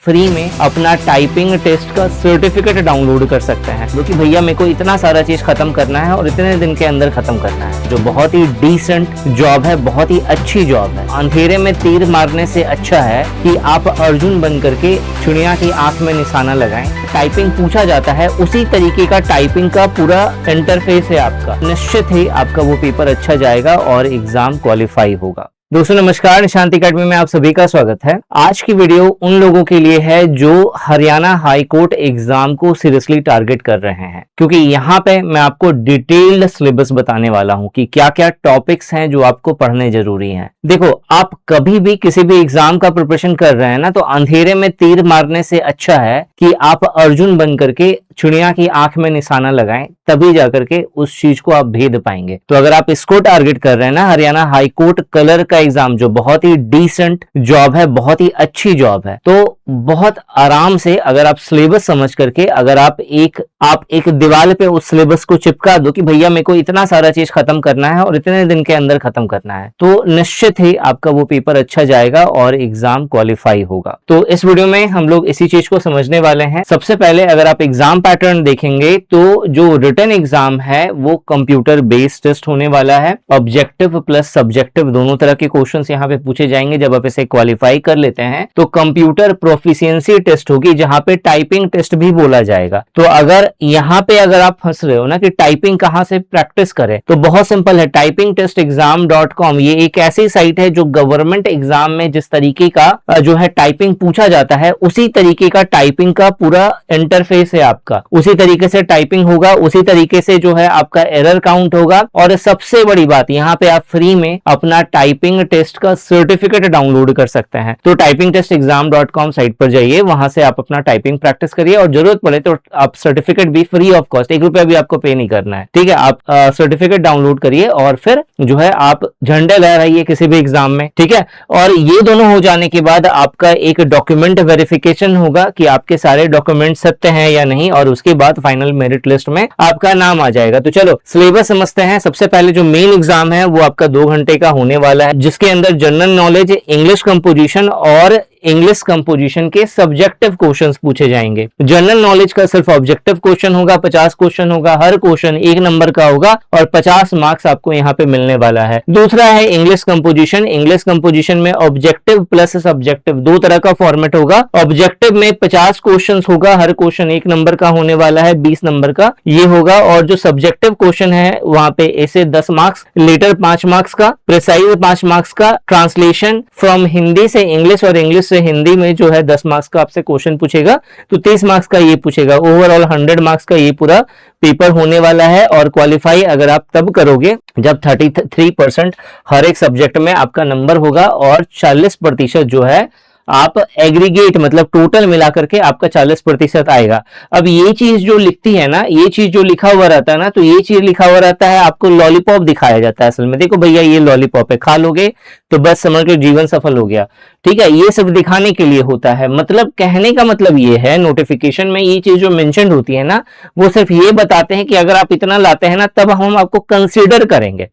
Free में अपना typing test का सर्टिफिकेट डाउनलोड कर सकते हैं। क्योंकि भैया मेरे को इतना सारा चीज खत्म करना है और इतने दिन के अंदर खत्म करना है, जो बहुत ही डिसेंट जॉब है, बहुत ही अच्छी जॉब है। अंधेरे में तीर मारने से अच्छा है कि आप अर्जुन बन करके चिड़िया की आंख में निशाना लगाएं। टाइपिंग पूछा जाता है, उसी तरीके का टाइपिंग का पूरा इंटरफेस है आपका। निश्चित ही आपका वो पेपर अच्छा जाएगा और एग्जाम क्वालिफाई होगा। दोस्तों नमस्कार, निशांत एकेडमी में आप सभी का स्वागत है। आज की वीडियो उन लोगों के लिए है जो हरियाणा हाई कोर्ट एग्जाम को सीरियसली टारगेट कर रहे हैं, क्योंकि यहाँ पे मैं आपको डिटेल्ड सिलेबस बताने वाला हूँ कि क्या क्या टॉपिक्स हैं जो आपको पढ़ने जरूरी हैं। देखो, आप कभी भी किसी भी एग्जाम का प्रिपरेशन कर रहे हैं ना, तो अंधेरे में तीर मारने से अच्छा है कि आप अर्जुन बन करके चिड़िया की आंख में निशाना लगाएं, तभी जाकर के उस चीज को आप भेद पाएंगे। तो अगर आप इसको टारगेट कर रहे हैं ना, हरियाणा हाई कोर्ट कलर का एग्जाम, जो बहुत ही डिसेंट जॉब है, बहुत ही अच्छी जॉब है, तो बहुत आराम से अगर आप सिलेबस समझ करके, अगर आप एक दीवार पे उस सिलेबस को चिपका दो कि भैया मेरे को इतना सारा चीज खत्म करना है और इतने दिन के अंदर खत्म करना है, तो निश्चित ही आपका वो पेपर अच्छा जाएगा और एग्जाम क्वालिफाई होगा। तो इस वीडियो में हम लोग इसी चीज को समझने वाले हैं। सबसे पहले अगर आप एग्जाम पैटर्न देखेंगे तो जो रिटन एग्जाम है वो कंप्यूटर बेस्ड टेस्ट होने वाला है। ऑब्जेक्टिव प्लस सब्जेक्टिव दोनों तरह के क्वेश्चंस यहाँ पे पूछे जाएंगे। जब आप इसे क्वालिफाई कर लेते हैं तो कंप्यूटर प्रोफिशिएंसी टेस्ट होगी, जहां पे टाइपिंग टेस्ट भी बोला जाएगा। तो अगर यहाँ पे अगर आप फंस रहे हो ना कि टाइपिंग कहां से प्रैक्टिस करें, तो बहुत सिंपल है। typingtestexam.com ये एक ऐसी साइट है जो गवर्नमेंट एग्जाम में जिस तरीके का जो है टाइपिंग पूछा जाता है, उसी तरीके का टाइपिंग का पूरा इंटरफेस है आपका। उसी तरीके से टाइपिंग होगा, उसी तरीके से जो है आपका एरर काउंट होगा। और सबसे बड़ी बात, यहाँ पे आप फ्री में अपना टाइपिंग टेस्ट का सर्टिफिकेट डाउनलोड कर सकते हैं। तो typingtestexam.com साइट पर जाइए, वहां से आप अपना टाइपिंग प्रैक्टिस करिए और जरूरत पड़े तो आप सर्टिफिकेट भी फ्री ऑफ कॉस्ट, 1 रुपया भी आपको पे नहीं करना है, ठीक है। आप सर्टिफिकेट डाउनलोड करिए और फिर जो है आप झंडे लहराइए किसी भी एग्जाम में, ठीक है। और ये दोनों हो जाने के बाद आपका एक डॉक्यूमेंट वेरिफिकेशन होगा कि आपके सारे डॉक्यूमेंट सत्य हैं या नहीं, और उसके बाद फाइनल मेरिट लिस्ट में आपका नाम आ जाएगा। तो चलो सिलेबस समझते हैं। सबसे पहले जो मेन एग्जाम है वो आपका 2 घंटे का होने वाला है, जिसके अंदर जनरल नॉलेज, इंग्लिश कंपोजिशन और इंग्लिश कंपोजिशन के सब्जेक्टिव क्वेश्चंस पूछे जाएंगे। जनरल नॉलेज का सिर्फ ऑब्जेक्टिव क्वेश्चन होगा, 50 क्वेश्चन होगा, हर क्वेश्चन 1 नंबर का होगा और 50 मार्क्स आपको यहाँ पे मिलने वाला है। दूसरा है इंग्लिश कंपोजिशन। इंग्लिश कंपोजिशन में ऑब्जेक्टिव प्लस सब्जेक्टिव 2 तरह का फॉर्मेट होगा। ऑब्जेक्टिव में 50 क्वेश्चन होगा, हर क्वेश्चन 1 नंबर का होने वाला है, 20 नंबर का ये होगा। और जो सब्जेक्टिव क्वेश्चन है वहां पे ऐसे 10 मार्क्स, लेटर 5 मार्क्स का, प्रिसाइज 5 मार्क्स का, ट्रांसलेशन फ्रॉम हिंदी से इंग्लिश और इंग्लिश से हिंदी में जो है 10 मार्क्स का आपसे क्वेश्चन पूछेगा, तो 30 मार्क्स का ये पूछेगा। ओवरऑल 100 मार्क्स का ये पूरा पेपर होने वाला है। और क्वालिफाई अगर आप तब करोगे जब 33% हर एक सब्जेक्ट में आपका नंबर होगा और 40% जो है आप एग्रीगेट मतलब टोटल मिलाकर के आपका 40% आएगा। अब ये चीज जो लिखती है ना, ये चीज जो लिखा हुआ रहता है ना, तो ये चीज लिखा हुआ रहता है, आपको लॉलीपॉप दिखाया जाता है। असल में देखो भैया ये लॉलीपॉप है, खा लोगे तो बस समझ लो जीवन सफल हो गया, ठीक है। ये सब दिखाने के लिए होता है। मतलब कहने का मतलब ये है, नोटिफिकेशन में ये चीज जो मेंशन होती है ना, वो सिर्फ ये बताते हैं कि अगर आप इतना लाते हैं ना, तब हम आपको कंसिडर करेंगे।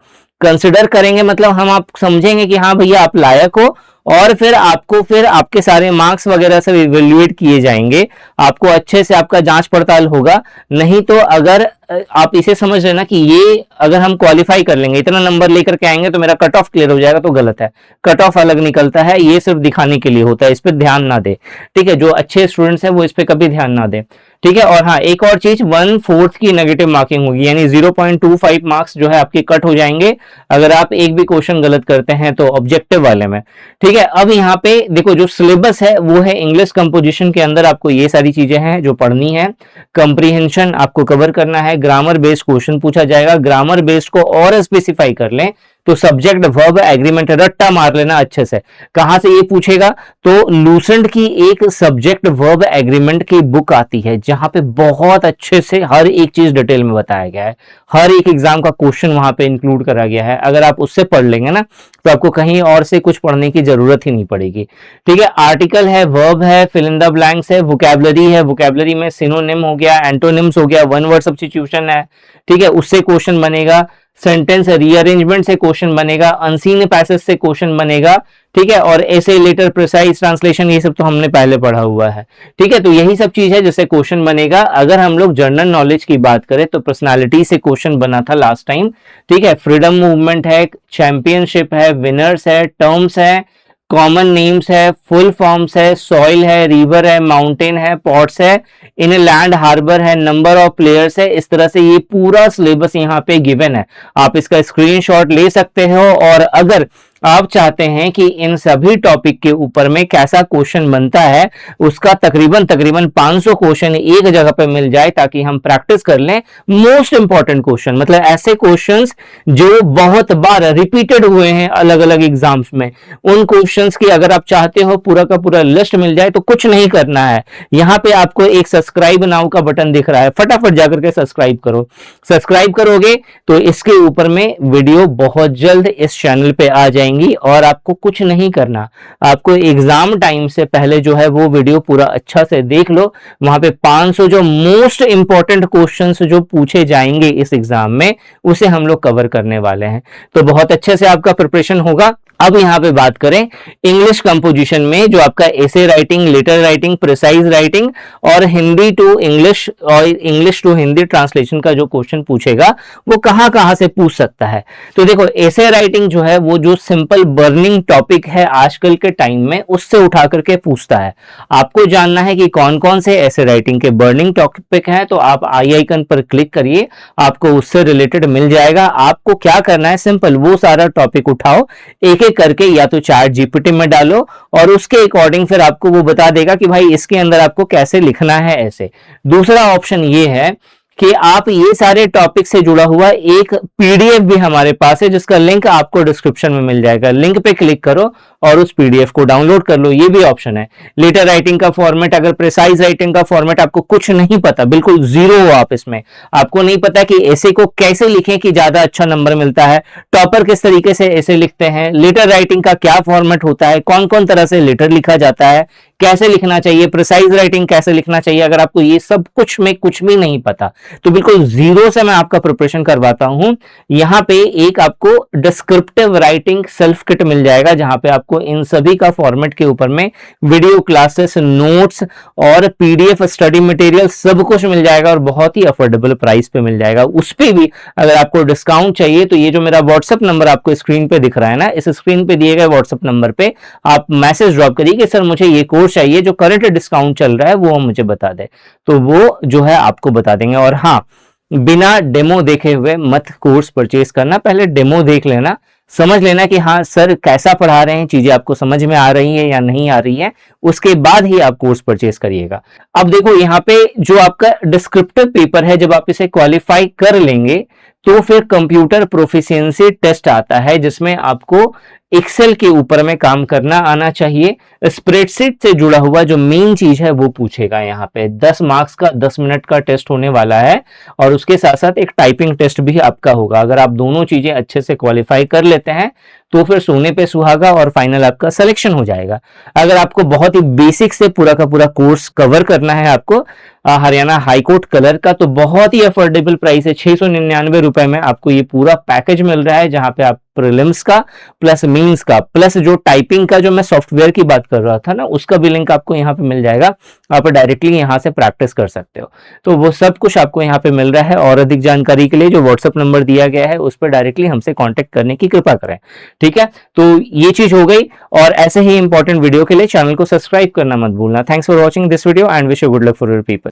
मतलब हम आप समझेंगे कि हाँ भैया आप लायक हो, और फिर आपके सारे मार्क्स वगैरह सब इवेल्युएट किए जाएंगे, आपको अच्छे से आपका जांच पड़ताल होगा। नहीं तो अगर आप इसे समझ रहे ना कि ये अगर हम क्वालिफाई कर लेंगे, इतना नंबर लेकर के आएंगे तो मेरा कट ऑफ क्लियर हो जाएगा, तो गलत है। कट ऑफ अलग निकलता है, ये सिर्फ दिखाने के लिए होता है, इस पर ध्यान ना दे, ठीक है। जो अच्छे स्टूडेंट्स हैं वो इस पर कभी ध्यान ना दे, ठीक है। और हाँ, एक और चीज, 1/4 की नेगेटिव मार्किंग होगी, यानी 0.25 मार्क्स जो है आपके कट हो जाएंगे अगर आप एक भी क्वेश्चन गलत करते हैं तो ऑब्जेक्टिव वाले में, ठीक है। अब यहाँ पे देखो जो सिलेबस है वो है इंग्लिश कंपोजिशन के अंदर आपको ये सारी चीजें हैं जो पढ़नी है। कंप्रीहेंशन आपको कवर करना है, ग्रामर बेस्ड क्वेश्चन पूछा जाएगा। ग्रामर बेस्ड को और स्पेसिफाई कर लें तो सब्जेक्ट वर्ब एग्रीमेंट रट्टा मार लेना अच्छे से। कहां से ये पूछेगा, तो लूसेंट की एक सब्जेक्ट वर्ब एग्रीमेंट की बुक आती है, जहां पे बहुत अच्छे से हर एक चीज डिटेल में बताया गया है। हर एक एग्जाम का क्वेश्चन वहां पे इंक्लूड करा गया है। अगर आप उससे पढ़ लेंगे ना, तो आपको कहीं और से कुछ पढ़ने की जरूरत ही नहीं पड़ेगी, ठीक है। आर्टिकल है, वर्ब है, फिल इन द ब्लैंक्स है, वोकैबुलरी है। वोकैबुलरी में सिनोनिम हो गया, एंटोनिम्स हो गया, वन वर्ड सब्स्टिट्यूशन है, ठीक है, उससे क्वेश्चन बनेगा। सेंटेंस रीअरेंजमेंट से क्वेश्चन बनेगा, अनसीन पैसेज से क्वेश्चन बनेगा, ठीक है, और ऐसे लेटर, प्रिसाइज ट्रांसलेशन, ये सब तो हमने पहले पढ़ा हुआ है, ठीक है। तो यही सब चीज है जिससे क्वेश्चन बनेगा। अगर हम लोग जनरल नॉलेज की बात करें तो पर्सनालिटी से क्वेश्चन बना था लास्ट टाइम, ठीक है। फ्रीडम मूवमेंट है, चैंपियनशिप है, विनर्स है, टर्म्स है, कॉमन नेम्स है, फुल फॉर्म्स है, सॉइल है, रिवर है, माउंटेन है, पॉट्स है, इन लैंड हार्बर है, नंबर ऑफ प्लेयर्स है। इस तरह से ये पूरा सिलेबस यहाँ पे गिवन है, आप इसका स्क्रीनशॉट ले सकते हो। और अगर आप चाहते हैं कि इन सभी टॉपिक के ऊपर में कैसा क्वेश्चन बनता है, उसका तकरीबन 500 क्वेश्चन एक जगह पे मिल जाए ताकि हम प्रैक्टिस कर लें मोस्ट इंपॉर्टेंट क्वेश्चन, मतलब ऐसे क्वेश्चंस जो बहुत बार रिपीटेड हुए हैं अलग अलग एग्जाम्स में, उन क्वेश्चंस की अगर आप चाहते हो पूरा का पूरा लिस्ट मिल जाए तो कुछ नहीं करना है। यहां पे आपको एक सब्सक्राइब नाउ का बटन दिख रहा है, फटाफट जाकर के सब्सक्राइब करो। सब्सक्राइब करोगे तो इसके ऊपर में वीडियो बहुत जल्द इस चैनल पे आ जाएंगे और आपको कुछ नहीं करना, आपको एग्जाम टाइम से पहले जो है वो वीडियो पूरा अच्छा से देख लो। वहां पे 500 जो मोस्ट इंपॉर्टेंट क्वेश्चंस जो पूछे जाएंगे इस एग्जाम में, उसे हम लोग कवर करने वाले हैं, तो बहुत अच्छे से आपका प्रिपरेशन होगा। अब यहां पे बात करें इंग्लिश कंपोजिशन में, जो आपका essay writing, letter writing, precise writing और हिंदी टू इंग्लिश और इंग्लिश टू हिंदी ट्रांसलेशन का जो क्वेश्चन पूछेगा वो कहां कहां से पूछ सकता है। तो देखो एसे राइटिंग जो है वो जो सिंपल बर्निंग टॉपिक है आजकल के टाइम में, उससे उठा करके पूछता है। आपको जानना है कि कौन कौन से एसे राइटिंग के बर्निंग टॉपिक हैं, तो आप आई आइकन पर क्लिक करिए, आपको उससे रिलेटेड मिल जाएगा। आपको क्या करना है, सिंपल वो सारा टॉपिक उठाओ, एक करके या तो चैट जीपीटी में डालो और उसके अकॉर्डिंग फिर आपको वो बता देगा कि भाई इसके अंदर आपको कैसे लिखना है। ऐसे दूसरा ऑप्शन ये है कि आप ये सारे टॉपिक से जुड़ा हुआ एक पीडीएफ भी हमारे पास है, जिसका लिंक आपको डिस्क्रिप्शन में मिल जाएगा, लिंक पे क्लिक करो और उस पीडीएफ को डाउनलोड कर लो, ये भी ऑप्शन है। लेटर राइटिंग का फॉर्मेट, अगर प्रिसाइज राइटिंग का फॉर्मेट आपको कुछ नहीं पता, बिल्कुल जीरो हो आप इसमें, आपको नहीं पता कि ऐसे को कैसे लिखें कि ज्यादा अच्छा नंबर मिलता है, टॉपर किस तरीके से ऐसे लिखते हैं, लेटर राइटिंग का क्या फॉर्मेट होता है, कौन कौन तरह से लेटर लिखा जाता है, कैसे लिखना चाहिए, प्रिसाइज राइटिंग कैसे लिखना चाहिए, अगर आपको ये सब कुछ में कुछ भी नहीं पता तो बिल्कुल जीरो से मैं आपका प्रिपरेशन करवाता हूं। यहां पे एक आपको डिस्क्रिप्टिव राइटिंग सेल्फ किट मिल जाएगा, जहां पे आपको इन सभी का फॉर्मेट के ऊपर में वीडियो क्लासेस, नोट्स और पीडीएफ स्टडी मटेरियल सब कुछ मिल जाएगा और बहुत ही अफोर्डेबल प्राइस पे मिल जाएगा। उस पे भी अगर आपको डिस्काउंट चाहिए तो ये जो मेरा व्हाट्सएप नंबर आपको स्क्रीन पे दिख रहा है ना, इस स्क्रीन पे दिए गए व्हाट्सएप नंबर पे आप मैसेज ड्रॉप करिए कि सर मुझे ये कोर्स चाहिए, जो करंट डिस्काउंट चल रहा है वो मुझे बता दे, तो वो जो है आपको बता देंगे। और हाँ, बिना डेमो देखे हुए मत कोर्स परचेज करना, पहले डेमो देख लेना, समझ लेना कि हाँ सर कैसा पढ़ा रहे हैं, चीजें आपको समझ में आ रही है या नहीं आ रही है, उसके बाद ही आप कोर्स परचेज करिएगा। अब देखो यहाँ पे जो आपका डिस्क्रिप्टिव पेपर है, जब आप इसे क्वालिफाई कर लेंगे तो फिर कंप्यूटर प्रोफिशिएंसी टेस्ट आता है, जिसमें आपको एक्सेल के ऊपर में काम करना आना चाहिए। स्प्रेडशीट से जुड़ा हुआ जो मेन चीज है वो पूछेगा। यहाँ पे 10 मार्क्स का 10 मिनट का टेस्ट होने वाला है और उसके साथ साथ एक टाइपिंग टेस्ट भी आपका होगा। अगर आप दोनों चीजें अच्छे से क्वालिफाई कर लेते हैं तो फिर सोने पे सुहागा और फाइनल आपका सिलेक्शन हो जाएगा। अगर आपको बहुत ही बेसिक से पूरा का पूरा कोर्स कवर करना है आपको हरियाणा हाईकोर्ट कलर का, तो बहुत ही अफोर्डेबल प्राइस है, 699 रुपए में आपको ये पूरा पैकेज मिल रहा है, जहां पे आप प्रीलिम्स का प्लस मेंस का प्लस जो टाइपिंग का जो मैं सॉफ्टवेयर की बात कर रहा था ना, उसका भी लिंक आपको यहाँ पे मिल जाएगा। आप डायरेक्टली यहाँ से प्रैक्टिस कर सकते हो, तो वो सब कुछ आपको यहाँ पे मिल रहा है। और अधिक जानकारी के लिए जो व्हाट्सएप नंबर दिया गया है उस पर डायरेक्टली हमसे कॉन्टेक्ट करने की कृपा करें, ठीक है। तो ये चीज हो गई, और ऐसे ही इंपॉर्टेंट वीडियो के लिए चैनल को सब्सक्राइब करना मत भूलना। Thanks for watching this video and wish you good luck for your people.